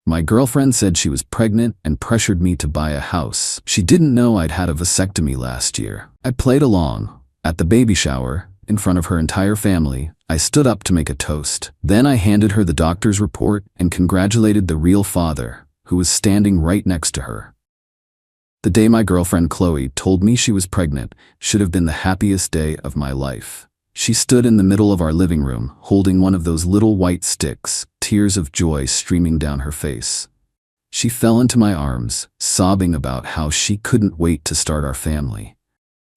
My girlfriend said she was pregnant and pressured me to buy a house. She didn't know I'd had a vasectomy last year. I played along. At the baby shower, in front of her entire family, I stood up to make a toast. Then I handed her the doctor's report and congratulated the real father, who was standing right next to her. The day my girlfriend Chloe told me she was pregnant should have been the happiest day of my life. She stood in the middle of our living room, holding one of those little white sticks, tears of joy streaming down her face. She fell into my arms, sobbing about how she couldn't wait to start our family.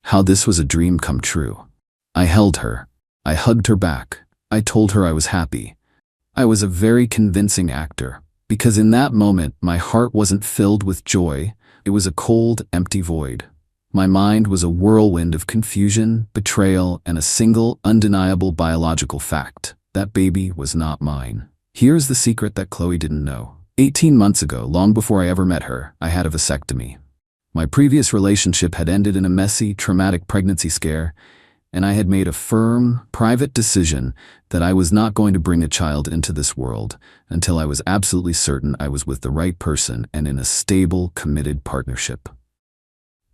How this was a dream come true. I held her. I hugged her back. I told her I was happy. I was a very convincing actor, because in that moment my heart wasn't filled with joy. It was a cold, empty void. My mind was a whirlwind of confusion, betrayal, and a single, undeniable biological fact. That baby was not mine. Here's the secret that Chloe didn't know. 18 months ago, long before I ever met her, I had a vasectomy. My previous relationship had ended in a messy, traumatic pregnancy scare, and I had made a firm, private decision that I was not going to bring a child into this world until I was absolutely certain I was with the right person and in a stable, committed partnership.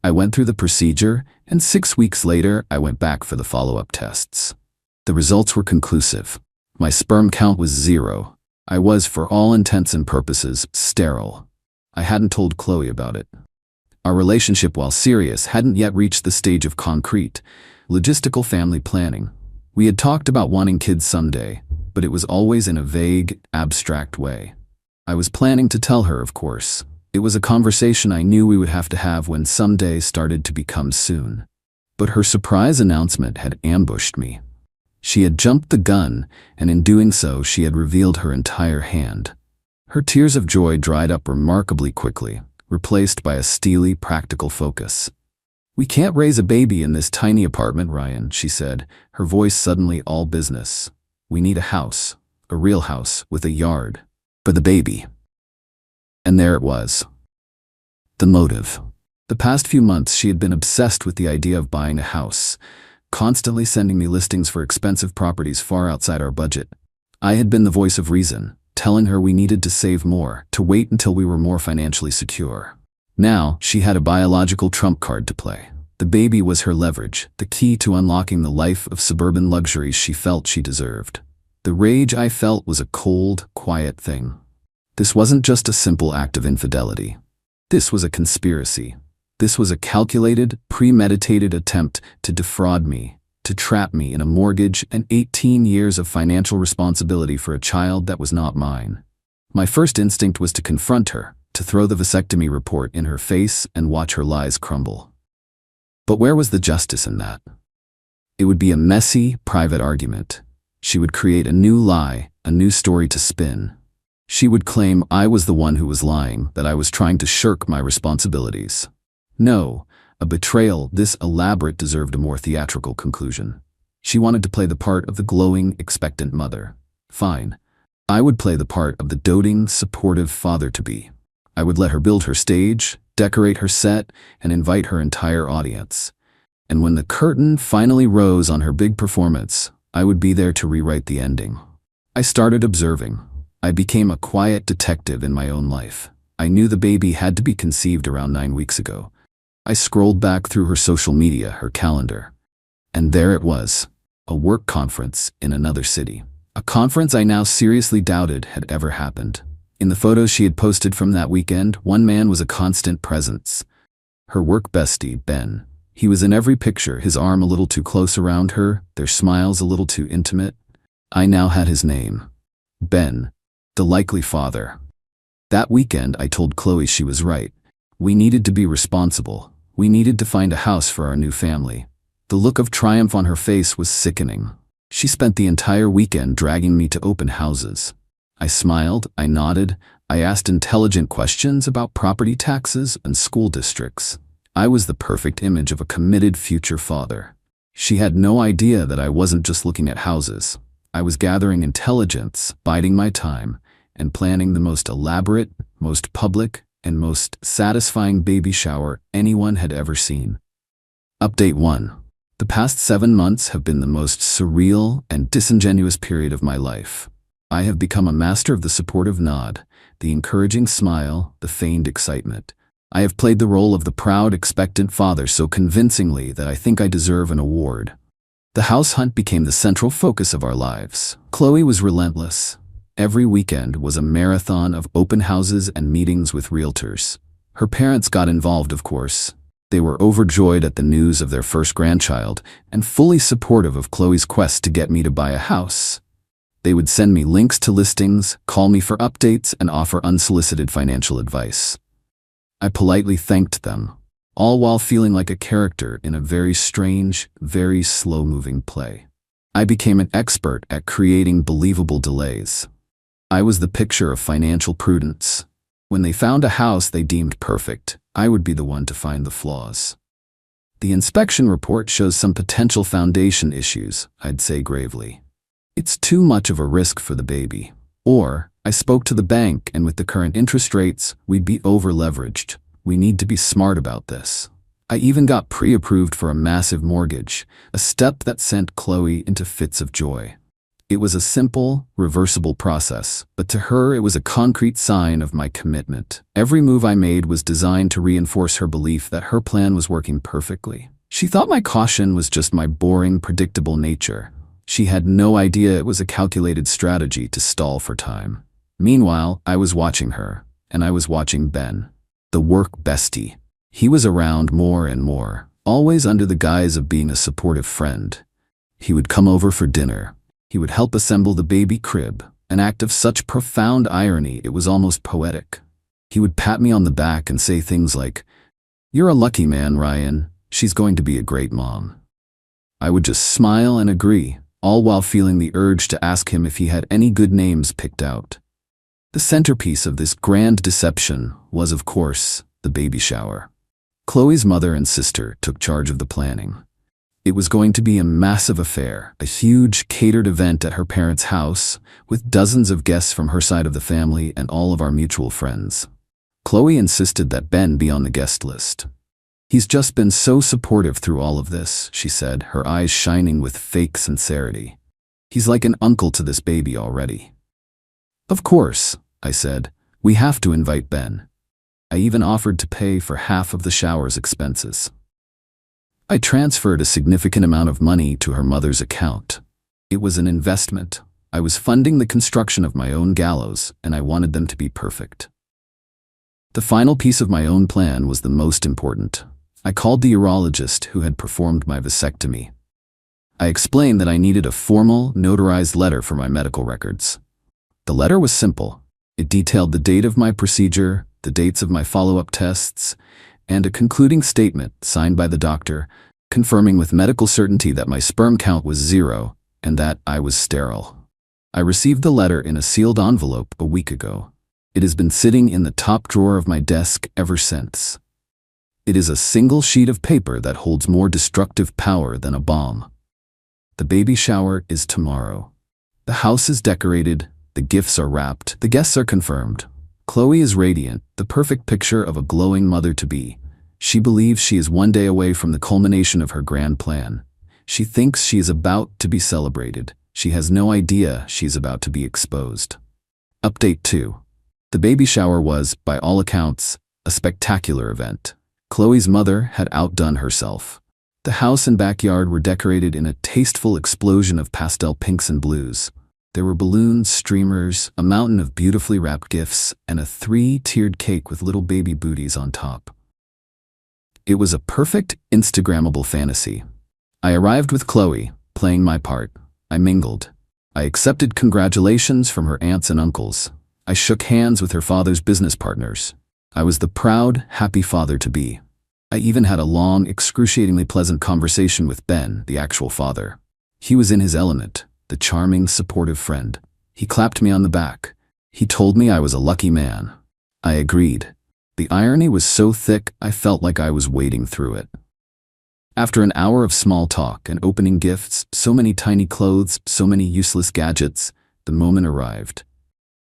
I went through the procedure, and 6 weeks later, I went back for the follow-up tests. The results were conclusive. My sperm count was 0. I was, for all intents and purposes, sterile. I hadn't told Chloe about it. Our relationship, while serious, hadn't yet reached the stage of concrete, logistical family planning. We had talked about wanting kids someday, but it was always in a vague, abstract way. I was planning to tell her, of course. It was a conversation I knew we would have to have when someday started to become soon. But her surprise announcement had ambushed me. She had jumped the gun, and in doing so, she had revealed her entire hand. Her tears of joy dried up remarkably quickly, replaced by a steely, practical focus. "We can't raise a baby in this tiny apartment, Ryan," she said, her voice suddenly all business. "We need a house, a real house, with a yard. For the baby." And there it was. The motive. The past few months she had been obsessed with the idea of buying a house, constantly sending me listings for expensive properties far outside our budget. I had been the voice of reason, telling her we needed to save more, to wait until we were more financially secure. Now, she had a biological trump card to play. The baby was her leverage, the key to unlocking the life of suburban luxuries she felt she deserved. The rage I felt was a cold, quiet thing. This wasn't just a simple act of infidelity. This was a conspiracy. This was a calculated, premeditated attempt to defraud me, to trap me in a mortgage and 18 years of financial responsibility for a child that was not mine. My first instinct was to confront her, to throw the vasectomy report in her face and watch her lies crumble. But where was the justice in that? It would be a messy, private argument. She would create a new lie, a new story to spin. She would claim I was the one who was lying, that I was trying to shirk my responsibilities. No, a betrayal this elaborate deserved a more theatrical conclusion. She wanted to play the part of the glowing, expectant mother. Fine. I would play the part of the doting, supportive father-to-be. I would let her build her stage, decorate her set, and invite her entire audience. And when the curtain finally rose on her big performance, I would be there to rewrite the ending. I started observing. I became a quiet detective in my own life. I knew the baby had to be conceived around 9 weeks ago. I scrolled back through her social media, her calendar. And there it was, a work conference in another city. A conference I now seriously doubted had ever happened. In the photos she had posted from that weekend, one man was a constant presence. Her work bestie, Ben. He was in every picture, his arm a little too close around her, their smiles a little too intimate. I now had his name. Ben. The likely father. That weekend, I told Chloe she was right. We needed to be responsible. We needed to find a house for our new family. The look of triumph on her face was sickening. She spent the entire weekend dragging me to open houses. I smiled, I nodded, I asked intelligent questions about property taxes and school districts. I was the perfect image of a committed future father. She had no idea that I wasn't just looking at houses. I was gathering intelligence, biding my time, and planning the most elaborate, most public, and most satisfying baby shower anyone had ever seen. Update 1. The past 7 months have been the most surreal and disingenuous period of my life. I have become a master of the supportive nod, the encouraging smile, the feigned excitement. I have played the role of the proud, expectant father so convincingly that I think I deserve an award. The house hunt became the central focus of our lives. Chloe was relentless. Every weekend was a marathon of open houses and meetings with realtors. Her parents got involved, of course. They were overjoyed at the news of their first grandchild and fully supportive of Chloe's quest to get me to buy a house. They would send me links to listings, call me for updates, and offer unsolicited financial advice. I politely thanked them, all while feeling like a character in a very strange, very slow-moving play. I became an expert at creating believable delays. I was the picture of financial prudence. When they found a house they deemed perfect, I would be the one to find the flaws. The inspection report shows some potential foundation issues, I'd say gravely. It's too much of a risk for the baby. Or, I spoke to the bank, and with the current interest rates, we'd be over-leveraged. We need to be smart about this. I even got pre-approved for a massive mortgage, a step that sent Chloe into fits of joy. It was a simple, reversible process, but to her it was a concrete sign of my commitment. Every move I made was designed to reinforce her belief that her plan was working perfectly. She thought my caution was just my boring, predictable nature. She had no idea it was a calculated strategy to stall for time. Meanwhile, I was watching her, and I was watching Ben, the work bestie. He was around more and more, always under the guise of being a supportive friend. He would come over for dinner. He would help assemble the baby crib, an act of such profound irony it was almost poetic. He would pat me on the back and say things like, "You're a lucky man, Ryan. She's going to be a great mom." I would just smile and agree, all while feeling the urge to ask him if he had any good names picked out. The centerpiece of this grand deception was, of course, the baby shower. Chloe's mother and sister took charge of the planning. It was going to be a massive affair, a huge catered event at her parents' house, with dozens of guests from her side of the family and all of our mutual friends. Chloe insisted that Ben be on the guest list. "He's just been so supportive through all of this," she said, her eyes shining with fake sincerity. "He's like an uncle to this baby already." "Of course," I said, "we have to invite Ben." I even offered to pay for half of the shower's expenses. I transferred a significant amount of money to her mother's account. It was an investment. I was funding the construction of my own gallows, and I wanted them to be perfect. The final piece of my own plan was the most important. I called the urologist who had performed my vasectomy. I explained that I needed a formal, notarized letter for my medical records. The letter was simple. It detailed the date of my procedure, the dates of my follow-up tests, and a concluding statement signed by the doctor, confirming with medical certainty that my sperm count was 0 and that I was sterile. I received the letter in a sealed envelope a week ago. It has been sitting in the top drawer of my desk ever since. It is a single sheet of paper that holds more destructive power than a bomb. The baby shower is tomorrow. The house is decorated, the gifts are wrapped, the guests are confirmed. Chloe is radiant, the perfect picture of a glowing mother-to-be. She believes she is one day away from the culmination of her grand plan. She thinks she is about to be celebrated. She has no idea she is about to be exposed. Update 2. The baby shower was, by all accounts, a spectacular event. Chloe's mother had outdone herself. The house and backyard were decorated in a tasteful explosion of pastel pinks and blues. There were balloons, streamers, a mountain of beautifully wrapped gifts, and a 3-tiered cake with little baby booties on top. It was a perfect, Instagrammable fantasy. I arrived with Chloe, playing my part. I mingled. I accepted congratulations from her aunts and uncles. I shook hands with her father's business partners. I was the proud, happy father-to-be. I even had a long, excruciatingly pleasant conversation with Ben, the actual father. He was in his element. The charming, supportive friend. He clapped me on the back. He told me I was a lucky man. I agreed. The irony was so thick, I felt like I was wading through it. After an hour of small talk and opening gifts, so many tiny clothes, so many useless gadgets, the moment arrived.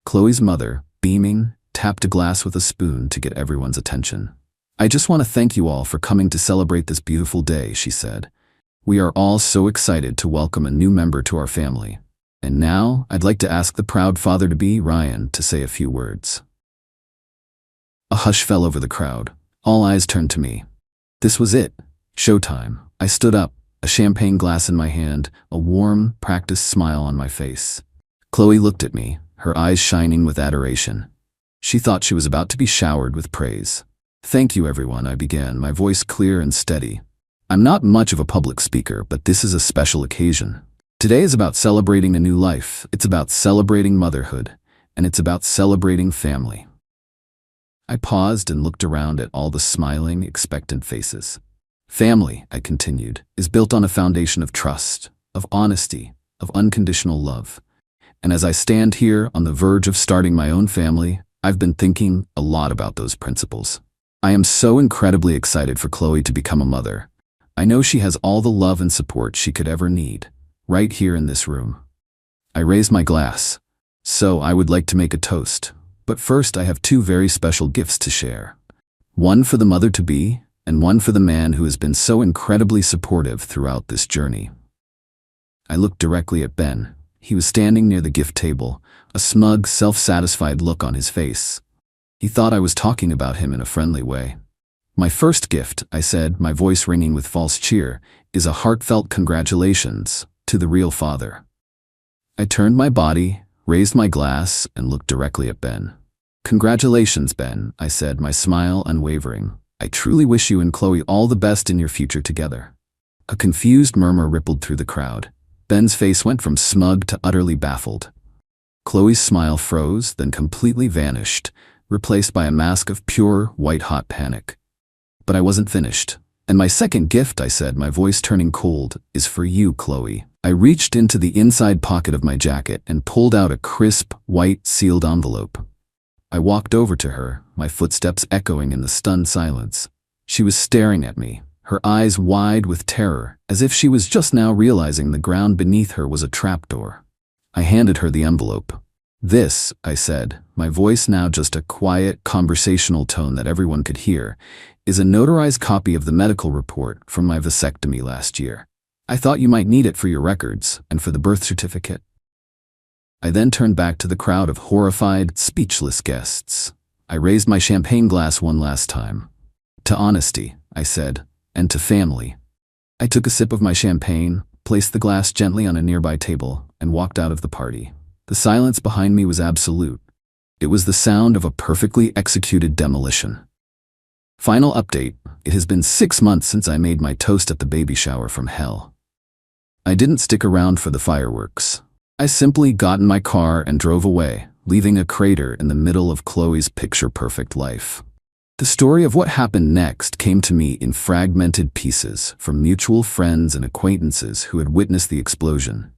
Chloe's mother, beaming, tapped a glass with a spoon to get everyone's attention. "I just want to thank you all for coming to celebrate this beautiful day," she said. "We are all so excited to welcome a new member to our family. And now, I'd like to ask the proud father-to-be, Ryan, to say a few words." A hush fell over the crowd. All eyes turned to me. This was it. Showtime. I stood up, a champagne glass in my hand, a warm, practiced smile on my face. Chloe looked at me, her eyes shining with adoration. She thought she was about to be showered with praise. "Thank you, everyone," I began, my voice clear and steady. "I'm not much of a public speaker, but this is a special occasion. Today is about celebrating a new life. It's about celebrating motherhood, and it's about celebrating family." I paused and looked around at all the smiling, expectant faces. "Family," I continued, "is built on a foundation of trust, of honesty, of unconditional love. And as I stand here on the verge of starting my own family, I've been thinking a lot about those principles. I am so incredibly excited for Chloe to become a mother. I know she has all the love and support she could ever need, right here in this room." I raised my glass. "So I would like to make a toast. But first I have two very special gifts to share. One for the mother-to-be, and one for the man who has been so incredibly supportive throughout this journey." I looked directly at Ben. He was standing near the gift table, a smug, self-satisfied look on his face. He thought I was talking about him in a friendly way. "My first gift," I said, my voice ringing with false cheer, "is a heartfelt congratulations to the real father." I turned my body, raised my glass, and looked directly at Ben. "Congratulations, Ben," I said, my smile unwavering. "I truly wish you and Chloe all the best in your future together." A confused murmur rippled through the crowd. Ben's face went from smug to utterly baffled. Chloe's smile froze, then completely vanished, replaced by a mask of pure, white-hot panic. But I wasn't finished. "And my second gift," I said, my voice turning cold, "is for you, Chloe." I reached into the inside pocket of my jacket and pulled out a crisp, white, sealed envelope. I walked over to her, my footsteps echoing in the stunned silence. She was staring at me, her eyes wide with terror, as if she was just now realizing the ground beneath her was a trapdoor. I handed her the envelope. "This," I said, my voice now just a quiet, conversational tone that everyone could hear, "is a notarized copy of the medical report from my vasectomy last year. I thought you might need it for your records and for the birth certificate." I then turned back to the crowd of horrified, speechless guests. I raised my champagne glass one last time. "To honesty," I said, "and to family." I took a sip of my champagne, placed the glass gently on a nearby table, and walked out of the party. The silence behind me was absolute. It was the sound of a perfectly executed demolition. Final update: it has been 6 months since I made my toast at the baby shower from hell. I didn't stick around for the fireworks. I simply got in my car and drove away, leaving a crater in the middle of Chloe's picture-perfect life. The story of what happened next came to me in fragmented pieces from mutual friends and acquaintances who had witnessed the explosion.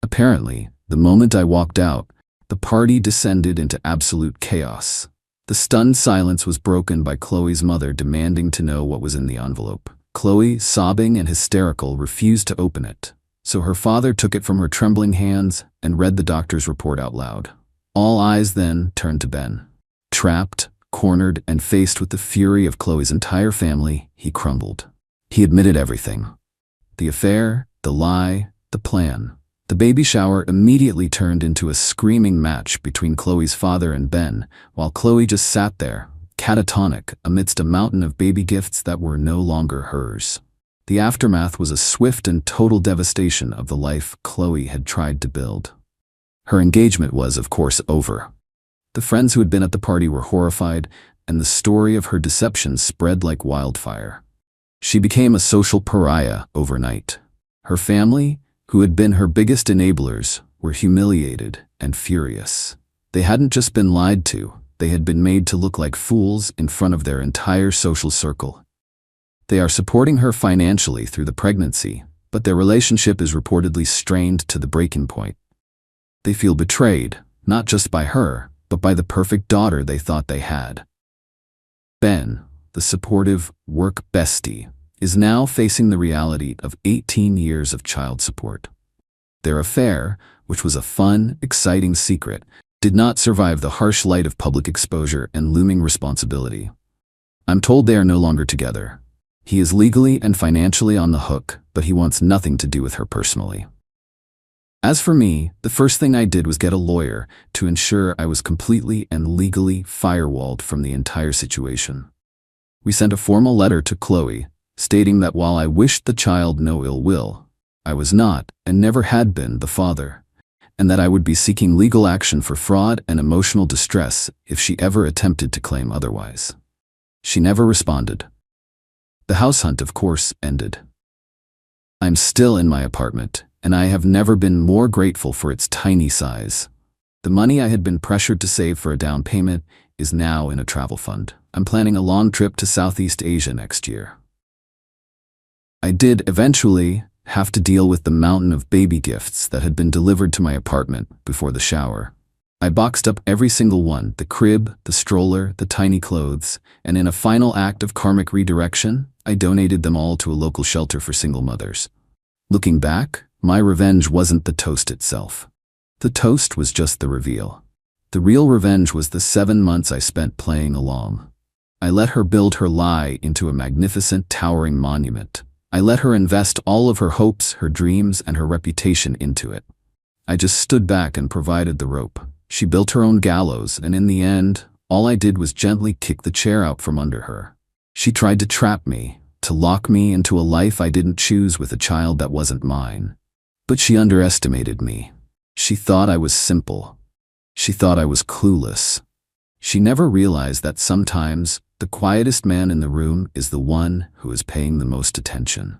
Apparently, the moment I walked out, the party descended into absolute chaos. The stunned silence was broken by Chloe's mother demanding to know what was in the envelope. Chloe, sobbing and hysterical, refused to open it, so her father took it from her trembling hands and read the doctor's report out loud. All eyes then turned to Ben. Trapped, cornered, and faced with the fury of Chloe's entire family, he crumbled. He admitted everything. The affair, the lie, the plan. The baby shower immediately turned into a screaming match between Chloe's father and Ben, while Chloe just sat there, catatonic, amidst a mountain of baby gifts that were no longer hers. The aftermath was a swift and total devastation of the life Chloe had tried to build. Her engagement was, of course, over. The friends who had been at the party were horrified, and the story of her deception spread like wildfire. She became a social pariah overnight. Her family, who had been her biggest enablers, were humiliated and furious. They hadn't just been lied to, they had been made to look like fools in front of their entire social circle. They are supporting her financially through the pregnancy, but their relationship is reportedly strained to the breaking point. They feel betrayed, not just by her, but by the perfect daughter they thought they had. Ben, the supportive work bestie, is now facing the reality of 18 years of child support. Their affair, which was a fun, exciting secret, did not survive the harsh light of public exposure and looming responsibility. I'm told they are no longer together. He is legally and financially on the hook, but he wants nothing to do with her personally. As for me, the first thing I did was get a lawyer to ensure I was completely and legally firewalled from the entire situation. We sent a formal letter to Chloe, stating that while I wished the child no ill will, I was not, and never had been, the father, and that I would be seeking legal action for fraud and emotional distress if she ever attempted to claim otherwise. She never responded. The house hunt, of course, ended. I'm still in my apartment, and I have never been more grateful for its tiny size. The money I had been pressured to save for a down payment is now in a travel fund. I'm planning a long trip to Southeast Asia next year. I did eventually have to deal with the mountain of baby gifts that had been delivered to my apartment before the shower. I boxed up every single one, the crib, the stroller, the tiny clothes, and in a final act of karmic redirection, I donated them all to a local shelter for single mothers. Looking back, my revenge wasn't the toast itself. The toast was just the reveal. The real revenge was the 7 months I spent playing along. I let her build her lie into a magnificent, towering monument. I let her invest all of her hopes, her dreams, and her reputation into it. I just stood back and provided the rope. She built her own gallows, and in the end, all I did was gently kick the chair out from under her. She tried to trap me, to lock me into a life I didn't choose with a child that wasn't mine. But she underestimated me. She thought I was simple. She thought I was clueless. She never realized that sometimes the quietest man in the room is the one who is paying the most attention.